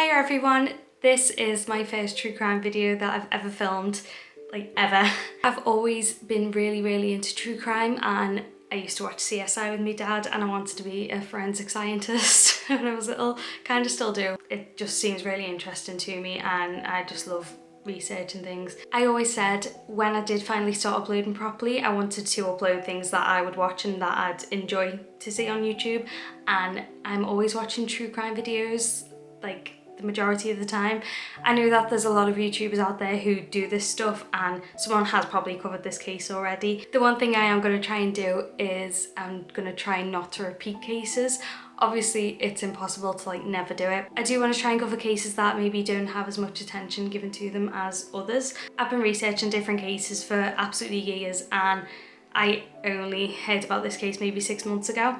Hi everyone, this is my first true crime video that I've ever filmed, like ever. I've always been really into true crime, and I used to watch CSI with my dad, and I wanted to be a forensic scientist when I was little, kind of still do. It just seems really interesting to me and I just love researching things. I always said when I did finally start uploading properly, I wanted to upload things that I would watch and that I'd enjoy to see on YouTube, and I'm always watching true crime videos, like the majority of the time. I know that there's a lot of YouTubers out there who do this stuff, and someone has probably covered this case already. The one thing I am going to try and do is I'm going to try not to repeat cases. Obviously it's impossible to like never do it. I do want to try and cover cases that maybe don't have as much attention given to them as others. I've been researching different cases for absolutely years, and I only heard about this case maybe 6 months ago.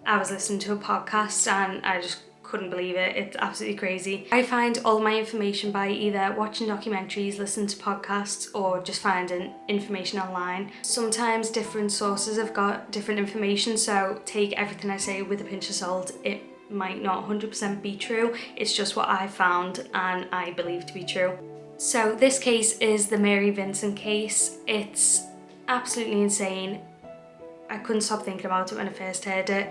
I was listening to a podcast and I just couldn't believe it. It's absolutely crazy. I find all my information by either watching documentaries, listening to podcasts, or just finding information online. Sometimes different sources have got different information, so take everything I say with a pinch of salt. It might not 100% be true. It's just what I found and I believe to be true. So this case is the Mary Vincent case. It's absolutely insane. I couldn't stop thinking about it when I first heard it.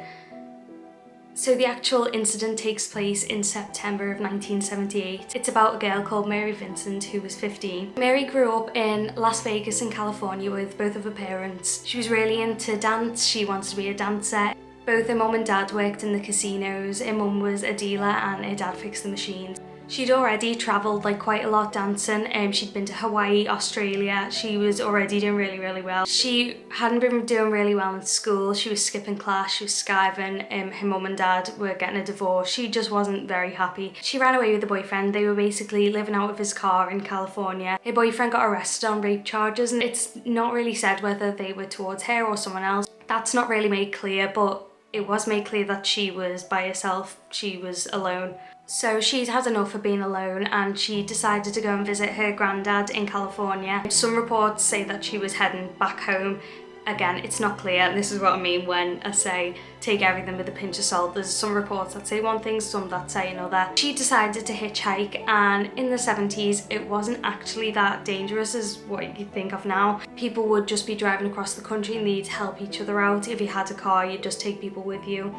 So the actual incident takes place in September of 1978. It's about a girl called Mary Vincent who was 15. Mary grew up in Las Vegas in California with both of her parents. She was really into dance, she wanted to be a dancer. Both her mum and dad worked in the casinos. Her mum was a dealer and her dad fixed the machines. She'd already travelled like quite a lot dancing. She'd been to Hawaii, Australia. She was already doing really well. She hadn't been doing really well in school. She was skipping class, she was skiving. Her mum and dad were getting a divorce. She just wasn't very happy. She ran away with a boyfriend. They were basically living out of his car in California. Her boyfriend got arrested on rape charges, and it's not really said whether they were towards her or someone else. That's not really made clear, but it was made clear that she was by herself. She was alone. So she'd had enough of being alone, and she decided to go and visit her granddad in California. Some reports say that she was heading back home. Again, it's not clear, and this is what I mean when I say take everything with a pinch of salt. There's some reports that say one thing, some that say another. She decided to hitchhike, and in the 70s it wasn't actually that dangerous as what you think of now. People would just be driving across the country and they'd help each other out. If you had a car, you'd just take people with you.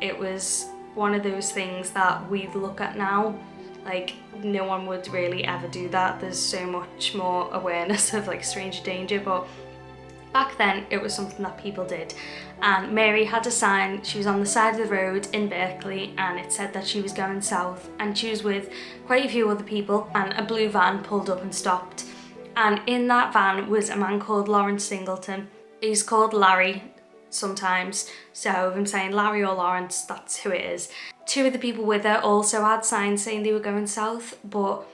It was one of those things that we look at now, like no one would really ever do that. There's so much more awareness of like stranger danger, but back then it was something that people did. And Mary had a sign. She was on the side of the road in Berkeley, and it said that she was going south, and she was with quite a few other people, and a blue van pulled up and stopped, and in that van was a man called Lawrence Singleton. He's called Larry sometimes, so if I'm saying Larry or Lawrence, that's who it is. Two of the people with her also had signs saying they were going south, but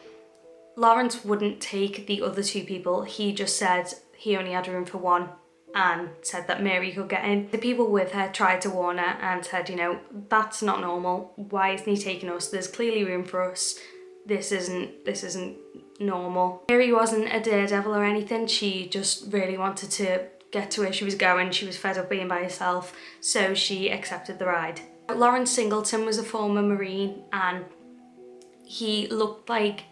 Lawrence wouldn't take the other two people. He just said he only had room for one and said that Mary could get in. The people with her tried to warn her and said, you know, that's not normal. Why isn't he taking us? There's clearly room for us. This isn't normal. Mary wasn't a daredevil or anything. She just really wanted to get to where she was going. She was fed up being by herself, so she accepted the ride. Lawrence Singleton was a former Marine, and he looked like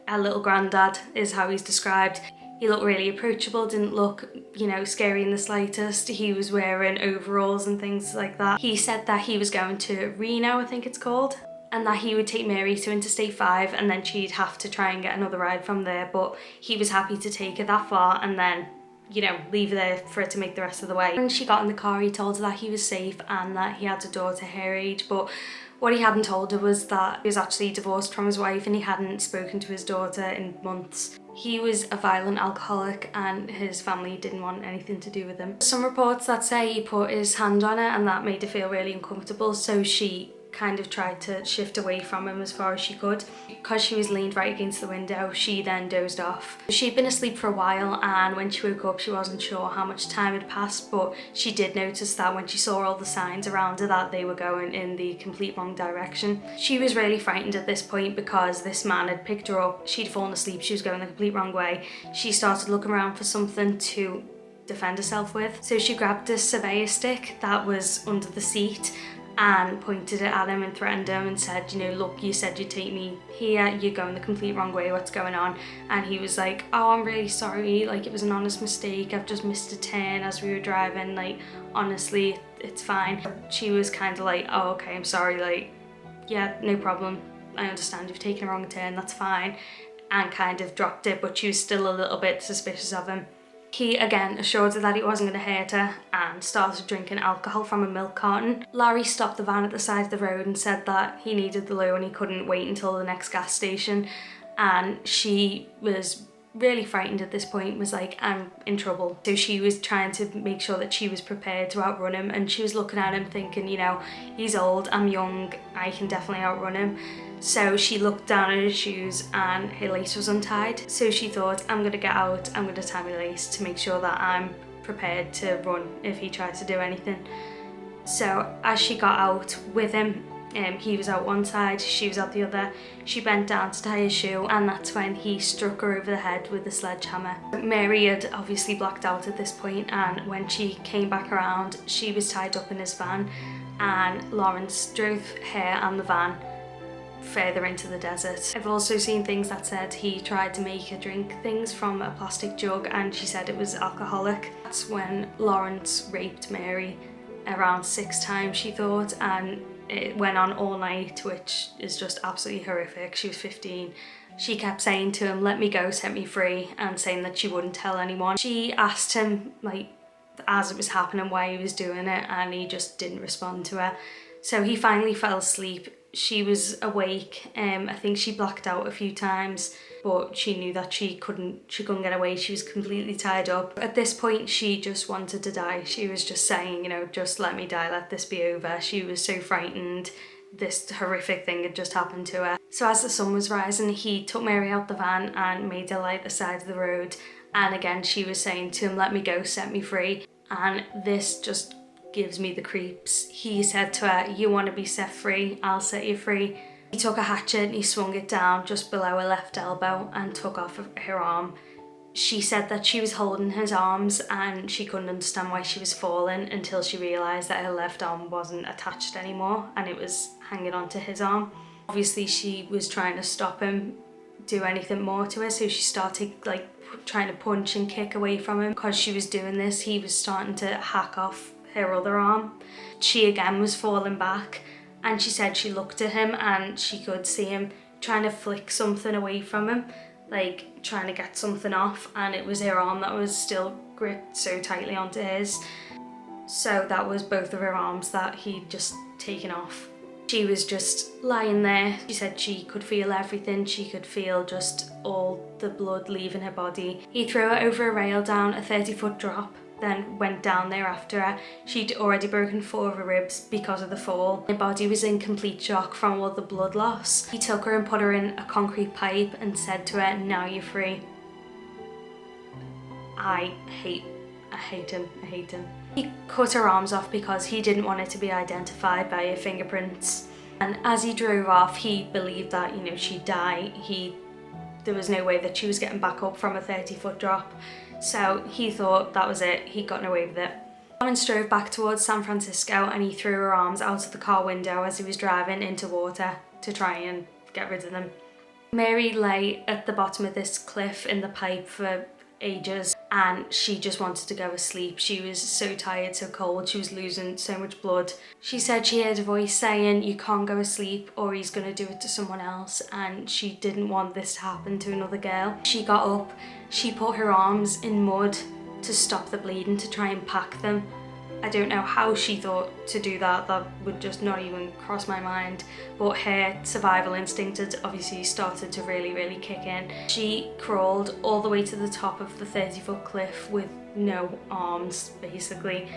a little granddad is how he's described. He looked really approachable, didn't look, you know, scary in the slightest. He was wearing overalls and things like that. He said that he was going to Reno, I think it's called, and that he would take Mary to Interstate 5, and then she'd have to try and get another ride from there, but he was happy to take her that far and then, you know, leave her there for her to make the rest of the way. When she got in the car, he told her that he was safe and that he had a daughter her age, but what he hadn't told her was that he was actually divorced from his wife and he hadn't spoken to his daughter in months. He was a violent alcoholic and his family didn't want anything to do with him. Some reports that say he put his hand on her and that made her feel really uncomfortable, so she kind of tried to shift away from him as far as she could. Because she was leaned right against the window, she then dozed off. She'd been asleep for a while, and when she woke up she wasn't sure how much time had passed, but she did notice that when she saw all the signs around her that they were going in the complete wrong direction. She was really frightened at this point because this man had picked her up, she'd fallen asleep, she was going the complete wrong way. She started looking around for something to defend herself with, so she grabbed a surveyor stick that was under the seat and pointed it at him and threatened him and said, you know, look, you said you'd take me here, you're going the complete wrong way, what's going on? And he was like, oh, I'm really sorry, like it was an honest mistake, I've just missed a turn as we were driving, like honestly, it's fine. She was kind of like, oh, okay, I'm sorry, like, yeah, no problem, I understand you've taken a wrong turn, that's fine, and kind of dropped it, but she was still a little bit suspicious of him. He again assured her that he wasn't going to hurt her and started drinking alcohol from a milk carton. Larry stopped the van at the side of the road and said that he needed the loo and he couldn't wait until the next gas station, and she was really frightened at this point, was like, I'm in trouble. So she was trying to make sure that she was prepared to outrun him, and she was looking at him thinking, you know, he's old, I'm young, I can definitely outrun him. So she looked down at his shoes and her lace was untied. So she thought, I'm gonna get out, I'm gonna tie my lace to make sure that I'm prepared to run if he tries to do anything. So as she got out with him, he was out one side, she was out the other, she bent down to tie his shoe, and that's when he struck her over the head with a sledgehammer. Mary had obviously blacked out at this point, and when she came back around, she was tied up in his van, and Lawrence drove her and the van further into the desert. I've also seen things that said he tried to make her drink things from a plastic jug, and she said it was alcoholic. That's when Lawrence raped Mary around 6 times, she thought, and it went on all night, which is just absolutely horrific. She was 15. She kept saying to him, let me go, set me free, and saying that she wouldn't tell anyone. She asked him, like, as it was happening, why he was doing it, and he just didn't respond to her. So he finally fell asleep. She was awake. I think she blacked out a few times, but she knew that she couldn't get away. She was completely tied up. At this point, she just wanted to die. She was just saying, you know, just let me die, let this be over. She was so frightened. This horrific thing had just happened to her. So as the sun was rising, he took Mary out the van and made her lie at the side of the road. And again, she was saying to him, let me go, set me free. And this just gives me the creeps. He said to her, you want to be set free, I'll set you free. He took a hatchet and he swung it down just below her left elbow and took off her arm. She said that she was holding his arms and she couldn't understand why she was falling until she realised that her left arm wasn't attached anymore and it was hanging onto his arm. Obviously she was trying to stop him do anything more to her, so she started like trying to punch and kick away from him. Because she was doing this, he was starting to hack off her other arm. She again was falling back, and she said she looked at him and she could see him trying to flick something away from him, like trying to get something off, and it was her arm that was still gripped so tightly onto his. So that was both of her arms that he'd just taken off. She was just lying there. She said she could feel everything. She could feel just all the blood leaving her body. He threw her over a rail down a 30-foot drop, then went down there after her. She'd already broken 4 of her ribs because of the fall. Her body was in complete shock from all the blood loss. He took her and put her in a concrete pipe and said to her, now you're free. I hate him. He cut her arms off because he didn't want it to be identified by her fingerprints. And as he drove off, he believed that, you know, she'd die. There was no way that she was getting back up from a 30-foot drop. So he thought that was it, he'd gotten away with it. Lawrence drove back towards San Francisco and he threw her arms out of the car window as he was driving into water to try and get rid of them. Mary lay at the bottom of this cliff in the pipe for ages and she just wanted to go to sleep. She was so tired, so cold, she was losing so much blood. She said she heard a voice saying, you can't go to sleep or he's going to do it to someone else, and she didn't want this to happen to another girl. She got up, she put her arms in mud to stop the bleeding, to try and pack them. I don't know how she thought to do that, that would just not even cross my mind, but her survival instinct had obviously started to really kick in. She crawled all the way to the top of the 30-foot cliff with no arms, basically.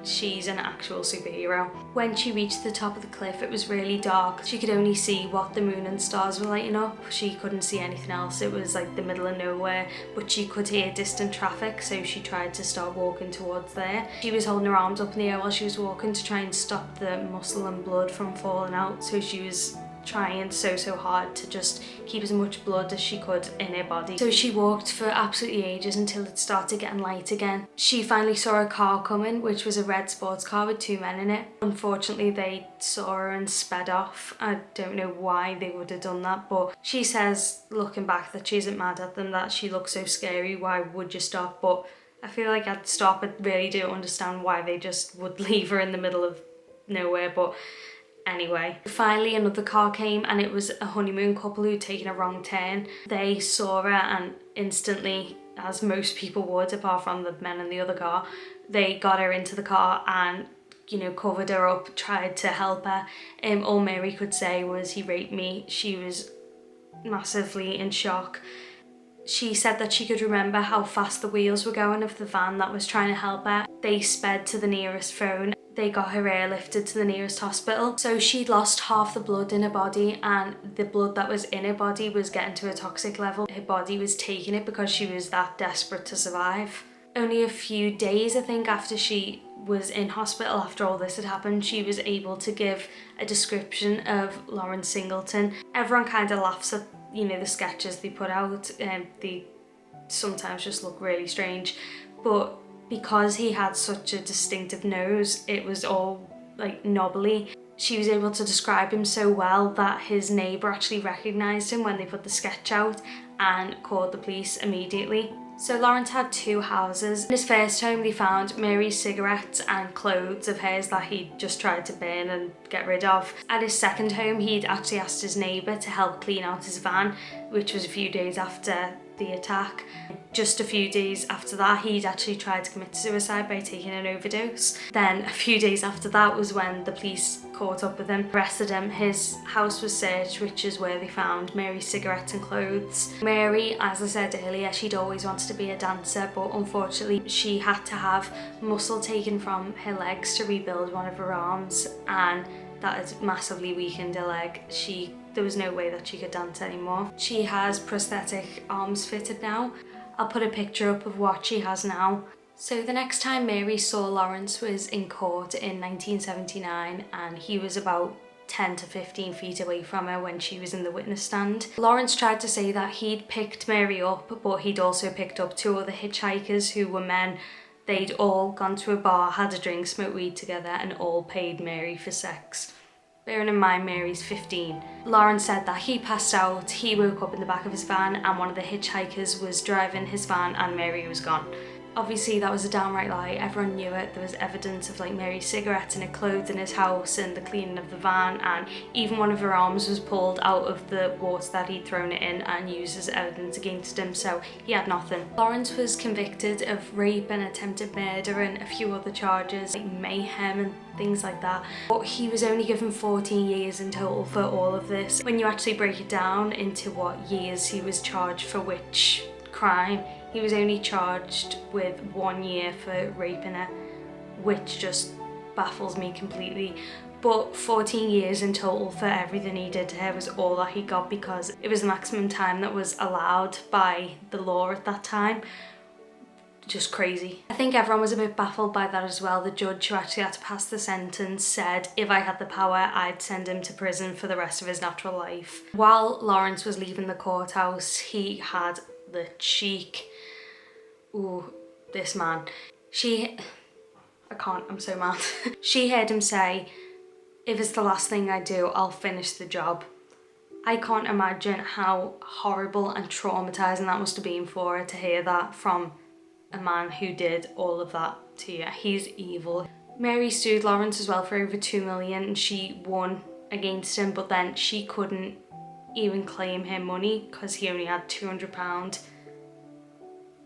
She's an actual superhero. When she reached the top of the cliff, it was really dark. She could only see what the moon and stars were lighting up. She couldn't see anything else. It was like the middle of nowhere, but she could hear distant traffic, so she tried to start walking towards there. She was holding her arms up in the air while she was walking to try and stop the muscle and blood from falling out, so she was trying so hard to just keep as much blood as she could in her body. So she walked for absolutely ages until it started getting light again. She finally saw a car coming, which was a red sports car with 2 men in it. Unfortunately, they saw her and sped off. I don't know why they would have done that, but she says, looking back, that she isn't mad at them, that she looks so scary, why would you stop? But I feel like I'd stop. I really don't understand why they just would leave her in the middle of nowhere, but anyway. Finally another car came, and it was a honeymoon couple who'd taken a wrong turn. They saw her and instantly, as most people would apart from the men in the other car, they got her into the car and, you know, covered her up, tried to help her. All Mary could say was, "He raped me." She was massively in shock. She said that she could remember how fast the wheels were going of the van that was trying to help her. They sped to the nearest phone. They got her airlifted to the nearest hospital. So she'd lost half the blood in her body, and the blood that was in her body was getting to a toxic level. Her body was taking it because she was that desperate to survive. Only a few days, I think, after she was in hospital, after all this had happened, she was able to give a description of Lawrence Singleton. Everyone kind of laughs at, you know, the sketches they put out, and they sometimes just look really strange, but because he had such a distinctive nose, it was all like knobbly. She was able to describe him so well that his neighbour actually recognised him when they put the sketch out and called the police immediately. So Lawrence had 2 houses. In his first home they found Mary's cigarettes and clothes of hers that he'd just tried to burn and get rid of. At his second home he'd actually asked his neighbour to help clean out his van, which was a few days after the attack. Just a few days after that he'd actually tried to commit suicide by taking an overdose. Then a few days after that was when the police caught up with him, arrested him. His house was searched, which is where they found Mary's cigarettes and clothes. Mary, as I said earlier, she'd always wanted to be a dancer, but unfortunately she had to have muscle taken from her legs to rebuild one of her arms, and that has massively weakened her leg. There was no way that she could dance anymore. She has prosthetic arms fitted now. I'll put a picture up of what she has now. So the next time Mary saw Lawrence was in court in 1979, and he was about 10 to 15 feet away from her when she was in the witness stand. Lawrence tried to say that he'd picked Mary up, but he'd also picked up 2 other hitchhikers who were men. They'd all gone to a bar, had a drink, smoked weed together, and all paid Mary for sex. Bearing in mind Mary's 15. Lawrence said that he passed out, he woke up in the back of his van, and one of the hitchhikers was driving his van and Mary was gone. Obviously that was a downright lie, everyone knew it. There was evidence of like Mary's cigarettes and her clothes in his house and the cleaning of the van, and even one of her arms was pulled out of the water that he'd thrown it in and used as evidence against him, so he had nothing. Lawrence was convicted of rape and attempted murder and a few other charges like mayhem and things like that, but he was only given 14 years in total for all of this. When you actually break it down into what years he was charged for which crime, he was only charged with 1 year for raping her, which just baffles me completely. But 14 years in total for everything he did to her was all that he got, because it was the maximum time that was allowed by the law at that time. Just crazy. I think everyone was a bit baffled by that as well. The judge who actually had to pass the sentence said, if I had the power, I'd send him to prison for the rest of his natural life. While Lawrence was leaving the courthouse, he had the cheek. Ooh, this man. I'm so mad. She heard him say, if it's the last thing I do, I'll finish the job. I can't imagine how horrible and traumatizing that must have been for her to hear that from a man who did all of that to you. He's evil. Mary sued Lawrence as well for over 2 million and she won against him, but then she couldn't even claim her money because he only had £200.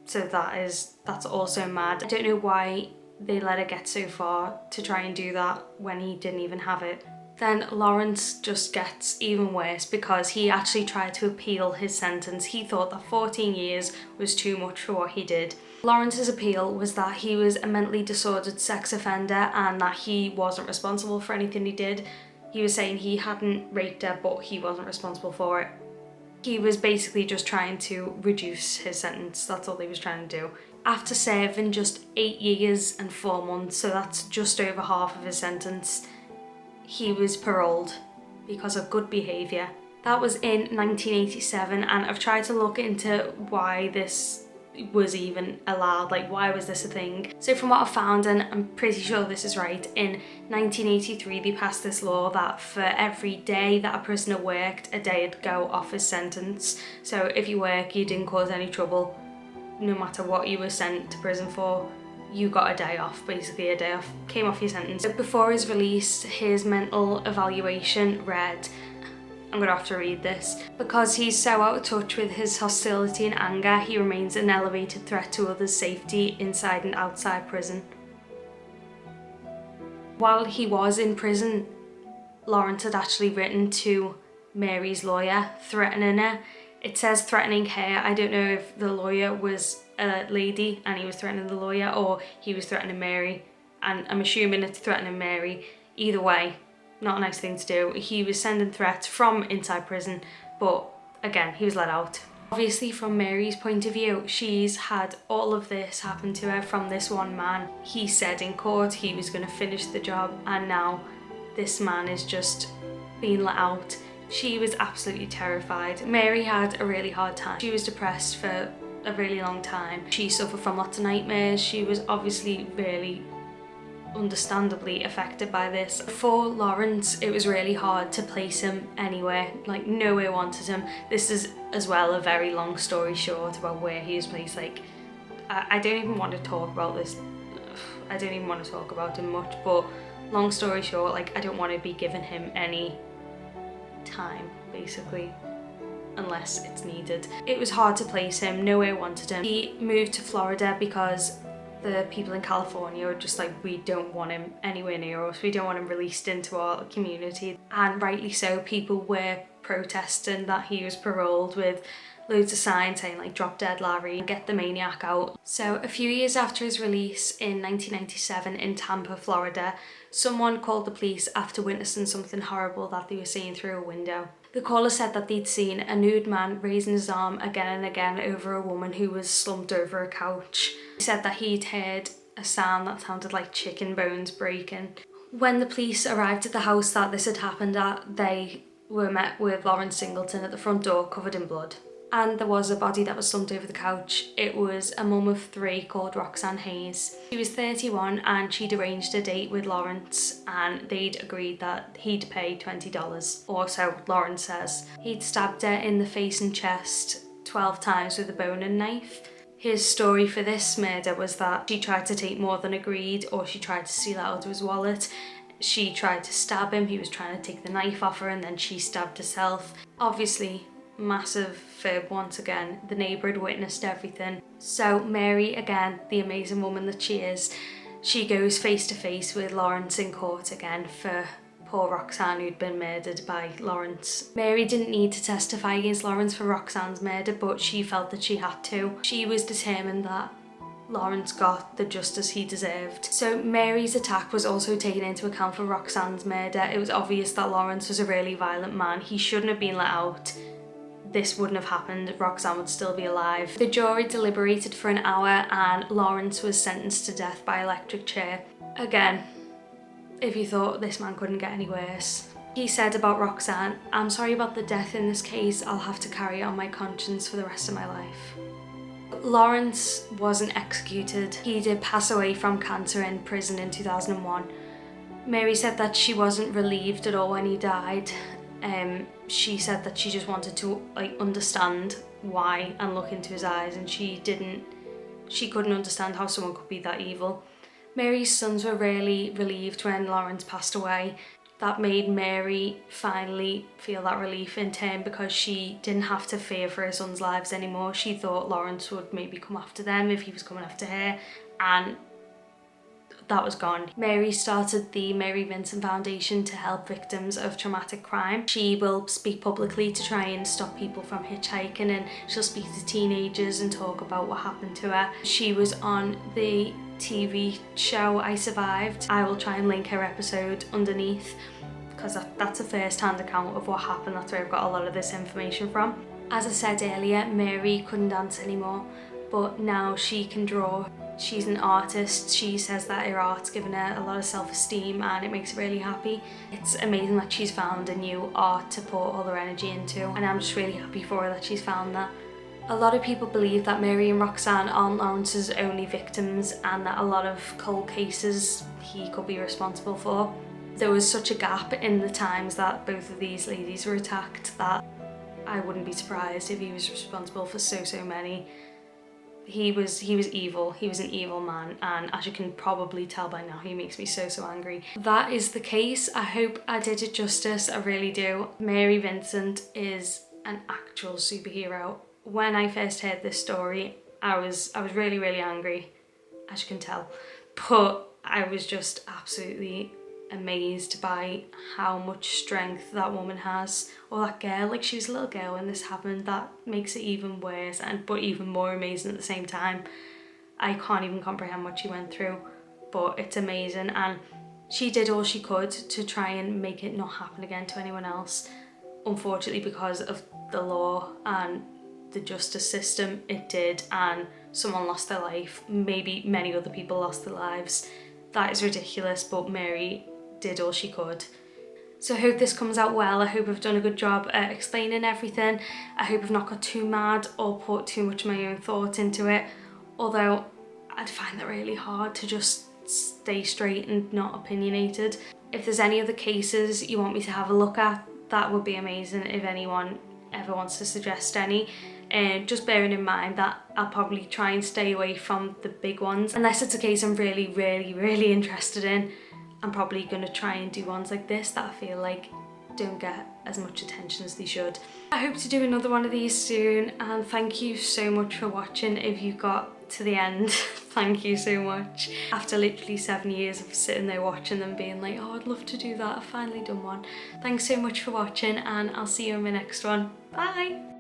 So that's also mad. I don't know why they let her get so far to try and do that when he didn't even have it. Then Lawrence just gets even worse because he actually tried to appeal his sentence. He thought that 14 years was too much for what he did. Lawrence's appeal was that he was a mentally disordered sex offender and that he wasn't responsible for anything he did. He was saying he hadn't raped her, but he wasn't responsible for it. He was basically just trying to reduce his sentence. That's all he was trying to do. After serving just 8 years and 4 months, so that's just over half of his sentence, he was paroled. because of good behaviour. That was in 1987, and I've tried to look into why this was even allowed, like why was this a thing. So from what I found, and I'm pretty sure this is right, in 1983 they passed this law that for every day that a prisoner worked, a day would go off his sentence. So if you work, you didn't cause any trouble, no matter what you were sent to prison for, you got a day off, basically a day off, came off your sentence. Before his release, his mental evaluation read, I'm gonna have to read this. Because he's so out of touch with his hostility and anger, he remains an elevated threat to others' safety inside and outside prison. While he was in prison, Lawrence had actually written to Mary's lawyer, threatening her. It says threatening her. I don't know if the lawyer was a lady and he was threatening the lawyer, or he was threatening Mary, and I'm assuming it's threatening Mary. Either way, not a nice thing to do. He was sending threats from inside prison, but again, he was let out. Obviously, from Mary's point of view, she's had all of this happen to her from this one man. He said in court he was going to finish the job, and now this man is just being let out. She was absolutely terrified. Mary had a really hard time. She was depressed for a really long time. She suffered from lots of nightmares. She was obviously really understandably affected by this. For Lawrence, it was really hard to place him anywhere, like nowhere wanted him. This is as well a very long story short about where he was placed. Like I don't even want to talk about this. I don't even want to talk about him much, but long story short, like I don't want to be giving him any time basically unless it's needed. It was hard to place him, nowhere wanted him. He moved to Florida because the people in California were just like, we don't want him anywhere near us, we don't want him released into our community. And rightly so, people were protesting that he was paroled with loads of signs saying like drop dead Larry, get the maniac out. So a few years after his release in 1997 in Tampa, Florida, someone called the police after witnessing something horrible that they were seeing through a window. The caller said that they'd seen a nude man raising his arm again and again over a woman who was slumped over a couch. He said that he'd heard a sound that sounded like chicken bones breaking. When the police arrived at the house that this had happened at, they were met with Lawrence Singleton at the front door covered in blood. And there was a body that was slumped over the couch. It was a mum of 3 called Roxanne Hayes. She was 31 and she'd arranged a date with Lawrence, and they'd agreed that he'd pay $20. Or so Lawrence says. He'd stabbed her in the face and chest 12 times with a boning knife. His story for this murder was that she tried to take more than agreed, or she tried to steal out of his wallet. She tried to stab him, he was trying to take the knife off her, and then she stabbed herself. Obviously, massive fib once again. The neighbour had witnessed everything. So Mary, again, the amazing woman that she is, she goes face to face with Lawrence in court again for poor Roxanne who'd been murdered by Lawrence. Mary didn't need to testify against Lawrence for Roxanne's murder, but she felt that she had to. She was determined that Lawrence got the justice he deserved. So Mary's attack was also taken into account for Roxanne's murder. It was obvious that Lawrence was a really violent man. He shouldn't have been let out. This wouldn't have happened, Roxanne would still be alive. The jury deliberated for an hour and Lawrence was sentenced to death by electric chair. Again, if you thought this man couldn't get any worse. He said about Roxanne, "I'm sorry about the death in this case, I'll have to carry it on my conscience for the rest of my life." Lawrence wasn't executed. He did pass away from cancer in prison in 2001. Mary said that she wasn't relieved at all when he died. She said that she just wanted to understand why and look into his eyes, and she couldn't understand how someone could be that evil. Mary's sons were really relieved when Lawrence passed away. That made Mary finally feel that relief in turn, because she didn't have to fear for her sons' lives anymore. She thought Lawrence would maybe come after them if he was coming after her, and that was gone. Mary started the Mary Vincent Foundation to help victims of traumatic crime. She will speak publicly to try and stop people from hitchhiking, and she'll speak to teenagers and talk about what happened to her. She was on the TV show I Survived. I will try and link her episode underneath, because that's a first-hand account of what happened. That's where I've got a lot of this information from. As I said earlier, Mary couldn't dance anymore, but now she can draw. She's an artist. She says that her art's given her a lot of self-esteem and it makes her really happy. It's amazing that she's found a new art to put all her energy into, and I'm just really happy for her that she's found that. A lot of people believe that Mary and Roxanne aren't Lawrence's only victims and that a lot of cold cases he could be responsible for. There was such a gap in the times that both of these ladies were attacked that I wouldn't be surprised if he was responsible for so many. He was evil. He was an evil man, and as you can probably tell by now, he makes me so angry. That is the case. I hope I did it justice, I really do. Mary Vincent is an actual superhero. When I first heard this story, I was really angry, as you can tell, but I was just absolutely amazed by how much strength that woman has, or that girl. Like, she was a little girl when this happened. That makes it even worse, but even more amazing at the same time. I can't even comprehend what she went through, but it's amazing, and she did all she could to try and make it not happen again to anyone else. Unfortunately, because of the law and the justice system, it did, and someone lost their life. Maybe many other people lost their lives. That is ridiculous, but Mary did all she could. So I hope this comes out well. I hope I've done a good job at explaining everything. I hope I've not got too mad or put too much of my own thought into it, although I'd find that really hard to just stay straight and not opinionated. If there's any other cases you want me to have a look at, that would be amazing if anyone ever wants to suggest any. And just bearing in mind that I'll probably try and stay away from the big ones. Unless it's a case I'm really interested in, I'm probably going to try and do ones like this that I feel like don't get as much attention as they should. I hope to do another one of these soon, and thank you so much for watching. If you got to the end, thank you so much. After literally 7 years of sitting there watching them being like, oh, I'd love to do that, I've finally done one. Thanks so much for watching, and I'll see you in my next one. Bye!